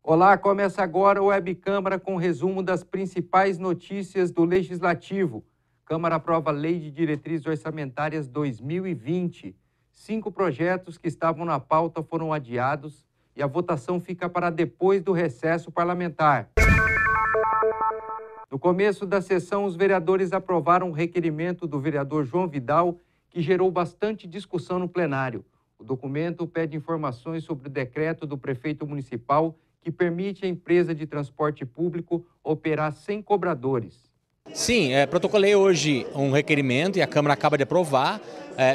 Olá, começa agora o Web Câmara com resumo das principais notícias do Legislativo. Câmara aprova a Lei de Diretrizes Orçamentárias 2020. 5 projetos que estavam na pauta foram adiados e a votação fica para depois do recesso parlamentar. No começo da sessão, os vereadores aprovaram um requerimento do vereador João Vidal, que gerou bastante discussão no plenário. O documento pede informações sobre o decreto do prefeito municipal que permite à empresa de transporte público operar sem cobradores. Sim, protocolei hoje um requerimento e a Câmara acaba de aprovar,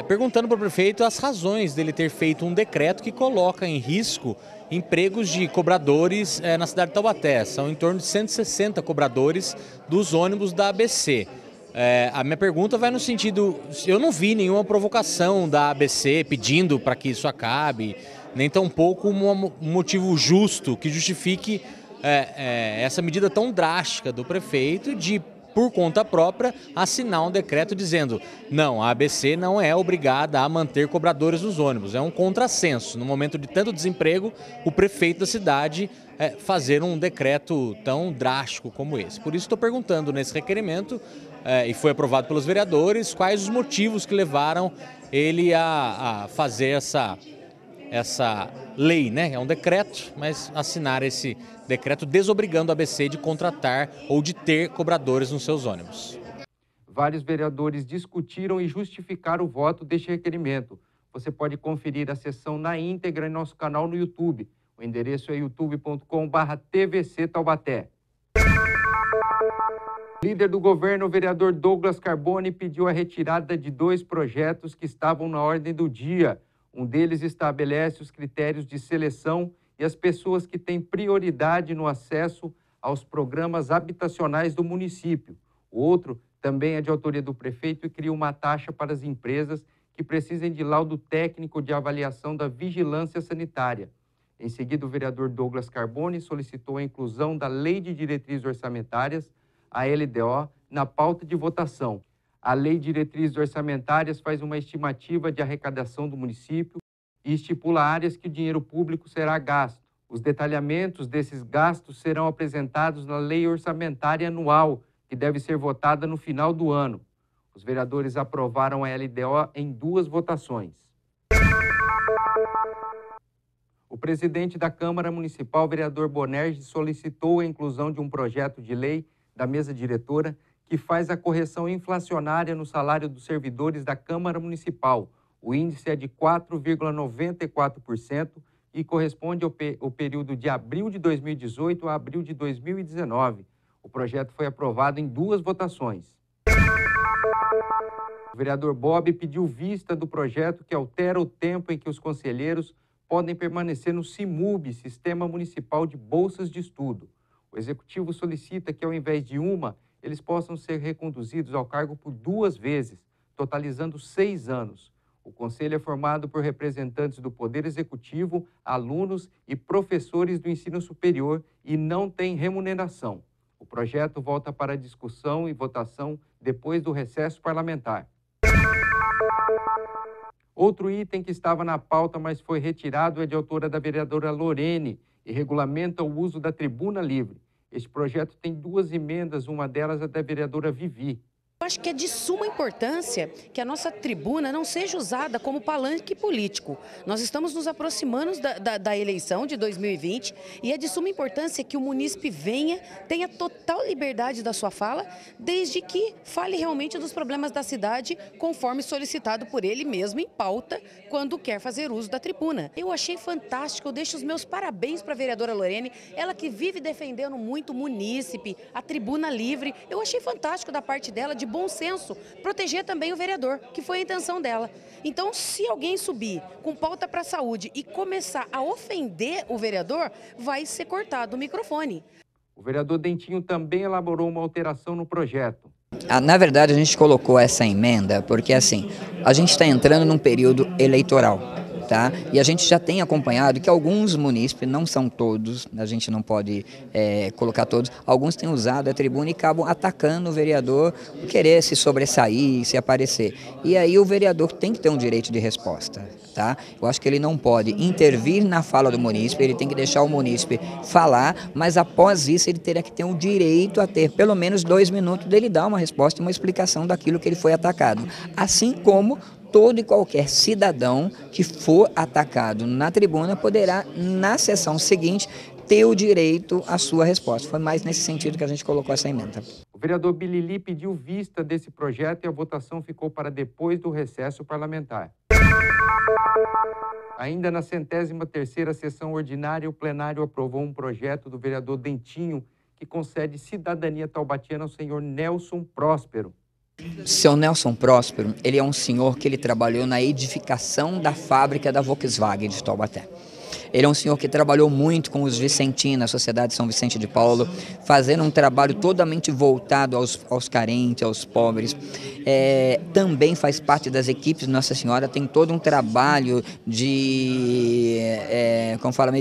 perguntando para o prefeito as razões dele ter feito um decreto que coloca em risco empregos de cobradores na cidade de Taubaté. São em torno de 160 cobradores dos ônibus da ABC. A minha pergunta vai no sentido, eu não vi nenhuma provocação da ABC pedindo para que isso acabe, nem tampouco um motivo justo que justifique essa medida tão drástica do prefeito de, por conta própria, assinar um decreto dizendo não, a ABC não é obrigada a manter cobradores nos ônibus. É um contrassenso. No momento de tanto desemprego, o prefeito da cidade fazer um decreto tão drástico como esse. Por isso estou perguntando nesse requerimento, e foi aprovado pelos vereadores, quais os motivos que levaram ele a fazer essa lei, né? É um decreto, mas assinar esse decreto desobrigando a ABC de contratar ou de ter cobradores nos seus ônibus. Vários vereadores discutiram e justificaram o voto deste requerimento. Você pode conferir a sessão na íntegra em nosso canal no YouTube. O endereço é youtube.com/TVC Taubaté. O líder do governo, o vereador Douglas Carbone, pediu a retirada de 2 projetos que estavam na ordem do dia. Um deles estabelece os critérios de seleção e as pessoas que têm prioridade no acesso aos programas habitacionais do município. O outro também é de autoria do prefeito e cria uma taxa para as empresas que precisem de laudo técnico de avaliação da vigilância sanitária. Em seguida, o vereador Douglas Carbone solicitou a inclusão da Lei de Diretrizes Orçamentárias, a LDO, na pauta de votação. A Lei de Diretrizes Orçamentárias faz uma estimativa de arrecadação do município e estipula áreas que o dinheiro público será gasto. Os detalhamentos desses gastos serão apresentados na Lei Orçamentária Anual, que deve ser votada no final do ano. Os vereadores aprovaram a LDO em 2 votações. O presidente da Câmara Municipal, vereador Bonerges, solicitou a inclusão de um projeto de lei da mesa diretora que faz a correção inflacionária no salário dos servidores da Câmara Municipal. O índice é de 4,94% e corresponde ao período de abril de 2018 a abril de 2019. O projeto foi aprovado em 2 votações. O vereador Bob pediu vista do projeto que altera o tempo em que os conselheiros podem permanecer no SIMUB, Sistema Municipal de Bolsas de Estudo. O executivo solicita que, ao invés de uma, eles possam ser reconduzidos ao cargo por 2 vezes, totalizando 6 anos. O conselho é formado por representantes do Poder Executivo, alunos e professores do ensino superior e não tem remuneração. O projeto volta para discussão e votação depois do recesso parlamentar. Outro item que estava na pauta, mas foi retirado, é de autoria da vereadora Lorene e regulamenta o uso da tribuna livre. Este projeto tem 2 emendas, uma delas é da vereadora Vivi. Eu acho que é de suma importância que a nossa tribuna não seja usada como palanque político. Nós estamos nos aproximando da eleição de 2020 e é de suma importância que o munícipe tenha total liberdade da sua fala, desde que fale realmente dos problemas da cidade, conforme solicitado por ele mesmo em pauta, quando quer fazer uso da tribuna. Eu achei fantástico, eu deixo os meus parabéns para a vereadora Lorene, ela que vive defendendo muito o munícipe, a tribuna livre. Eu achei fantástico da parte dela, de bom senso, proteger também o vereador, que foi a intenção dela. Então, se alguém subir com pauta para a saúde e começar a ofender o vereador, vai ser cortado o microfone. O vereador Dentinho também elaborou uma alteração no projeto. Na verdade, a gente colocou essa emenda porque, assim, a gente está entrando num período eleitoral. tá? E a gente já tem acompanhado que alguns munícipes, não são todos, a gente não pode colocar todos, alguns têm usado a tribuna e acabam atacando o vereador por querer se sobressair, se aparecer. E aí o vereador tem que ter um direito de resposta, tá? Eu acho que ele não pode intervir na fala do munícipe, ele tem que deixar o munícipe falar, mas após isso ele terá que ter o direito a ter pelo menos 2 minutos dele dar uma resposta e uma explicação daquilo que ele foi atacado. Assim como todo e qualquer cidadão que for atacado na tribuna poderá, na sessão seguinte, ter o direito à sua resposta. Foi mais nesse sentido que a gente colocou essa emenda. O vereador Bilili pediu vista desse projeto e a votação ficou para depois do recesso parlamentar. Ainda na 103ª sessão ordinária, o plenário aprovou um projeto do vereador Dentinho que concede cidadania taubatiana ao senhor Nelson Próspero. Seu Nelson Próspero, ele é um senhor que ele trabalhou na edificação da fábrica da Volkswagen de Taubaté. Ele é um senhor que trabalhou muito com os vicentinos, a Sociedade São Vicente de Paulo, fazendo um trabalho totalmente voltado aos carentes, aos pobres. Também faz parte das equipes de Nossa Senhora, tem todo um trabalho de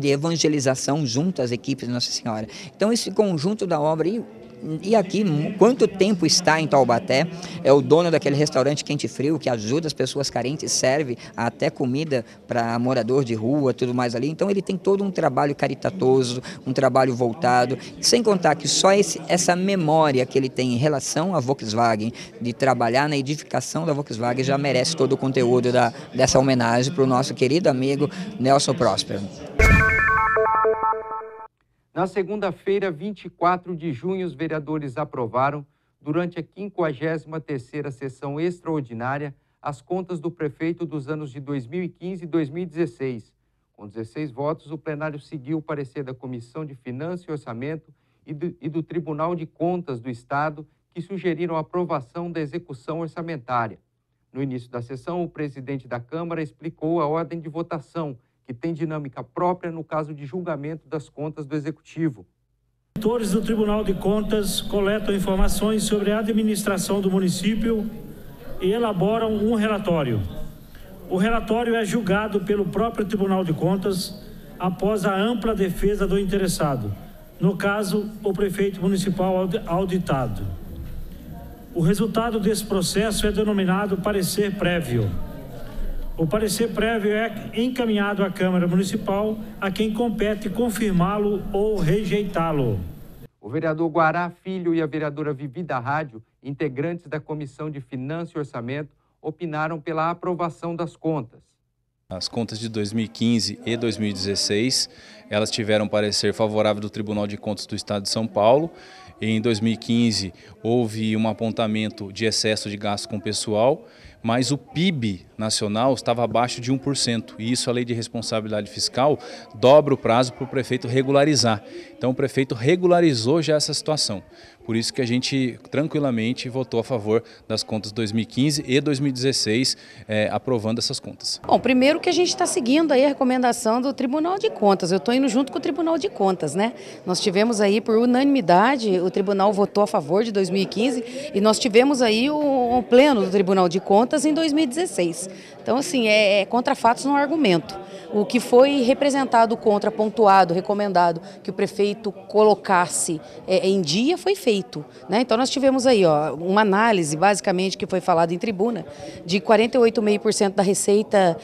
evangelização junto às equipes de Nossa Senhora. Então esse conjunto da obra e aqui, quanto tempo está em Taubaté, é o dono daquele restaurante Quente Frio, que ajuda as pessoas carentes, serve até comida para morador de rua, tudo mais ali. Então ele tem todo um trabalho caritatoso, um trabalho voltado, sem contar que só essa memória que ele tem em relação à Volkswagen, de trabalhar na edificação da Volkswagen, já merece todo o conteúdo dessa homenagem para o nosso querido amigo Nelson Próspero. Na segunda-feira, 24 de junho, os vereadores aprovaram, durante a 53ª sessão extraordinária, as contas do prefeito dos anos de 2015 e 2016. Com 16 votos, o plenário seguiu o parecer da Comissão de Finanças e Orçamento e do Tribunal de Contas do Estado, que sugeriram a aprovação da execução orçamentária. No início da sessão, o presidente da Câmara explicou a ordem de votação, que tem dinâmica própria no caso de julgamento das contas do Executivo. Os auditores do Tribunal de Contas coletam informações sobre a administração do município e elaboram um relatório. O relatório é julgado pelo próprio Tribunal de Contas após a ampla defesa do interessado, no caso, o prefeito municipal auditado. O resultado desse processo é denominado parecer prévio. O parecer prévio é encaminhado à Câmara Municipal, a quem compete confirmá-lo ou rejeitá-lo. O vereador Guará Filho e a vereadora Vivi da Rádio, integrantes da Comissão de Finanças e Orçamento, opinaram pela aprovação das contas. As contas de 2015 e 2016, elas tiveram parecer favorável do Tribunal de Contas do Estado de São Paulo. Em 2015, houve um apontamento de excesso de gasto com pessoal, mas o PIB nacional estava abaixo de 1%, e isso a Lei de Responsabilidade Fiscal dobra o prazo para o prefeito regularizar. Então o prefeito regularizou já essa situação. Por isso que a gente tranquilamente votou a favor das contas 2015 e 2016, aprovando essas contas. Bom, primeiro que a gente está seguindo aí a recomendação do Tribunal de Contas. Eu estou indo junto com o Tribunal de Contas, né? Nós tivemos aí por unanimidade, o Tribunal votou a favor de 2015 e nós tivemos aí o pleno do Tribunal de Contas em 2016. Então, assim, contra fatos não há argumento. O que foi representado contra, pontuado, recomendado que o prefeito colocasse em dia foi feito, né? Então nós tivemos aí uma análise, basicamente, que foi falada em tribuna, de 48,5% da receita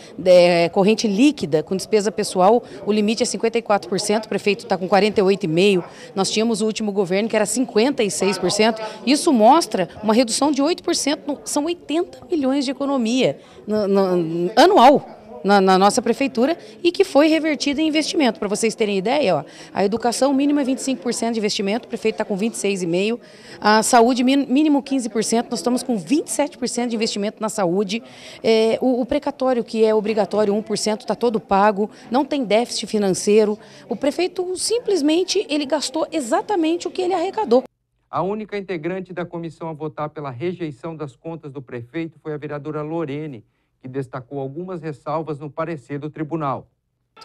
corrente líquida com despesa pessoal, o limite é 54%, o prefeito está com 48,5%, nós tínhamos o último governo que era 56%, isso mostra uma redução de 8%, são 80 milhões de economia anual. Na nossa prefeitura e que foi revertido em investimento. Para vocês terem ideia, a educação mínima é 25% de investimento, o prefeito está com 26,5%, a saúde mínimo 15%, nós estamos com 27% de investimento na saúde, o precatório, que é obrigatório 1%, está todo pago, não tem déficit financeiro, o prefeito simplesmente ele gastou exatamente o que ele arrecadou. A única integrante da comissão a votar pela rejeição das contas do prefeito foi a vereadora Lorene, que destacou algumas ressalvas no parecer do tribunal.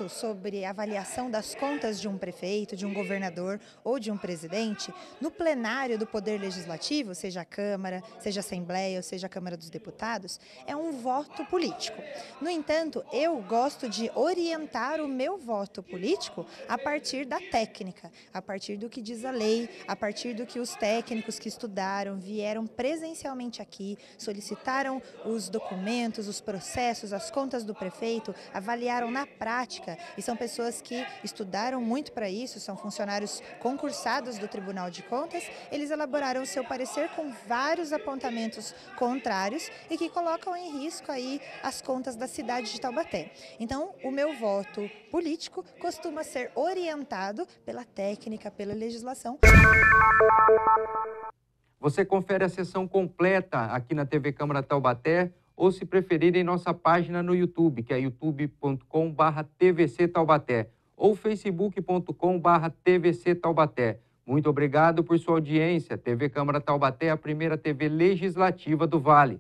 Sobre a avaliação das contas de um prefeito, de um governador ou de um presidente, no plenário do Poder Legislativo, seja a Câmara, seja a Assembleia ou seja a Câmara dos Deputados, é um voto político. No entanto, eu gosto de orientar o meu voto político a partir da técnica, a partir do que diz a lei, a partir do que os técnicos que estudaram, vieram presencialmente aqui, solicitaram os documentos, os processos, as contas do prefeito, avaliaram na prática. E são pessoas que estudaram muito para isso, são funcionários concursados do Tribunal de Contas. Eles elaboraram o seu parecer com vários apontamentos contrários e que colocam em risco aí as contas da cidade de Taubaté. Então, o meu voto político costuma ser orientado pela técnica, pela legislação. Você confere a sessão completa aqui na TV Câmara Taubaté, ou se preferir em nossa página no YouTube, que é youtube.com/TVC Taubaté, ou facebook.com/TVC Taubaté. Muito obrigado por sua audiência. TV Câmara Taubaté é a primeira TV legislativa do Vale.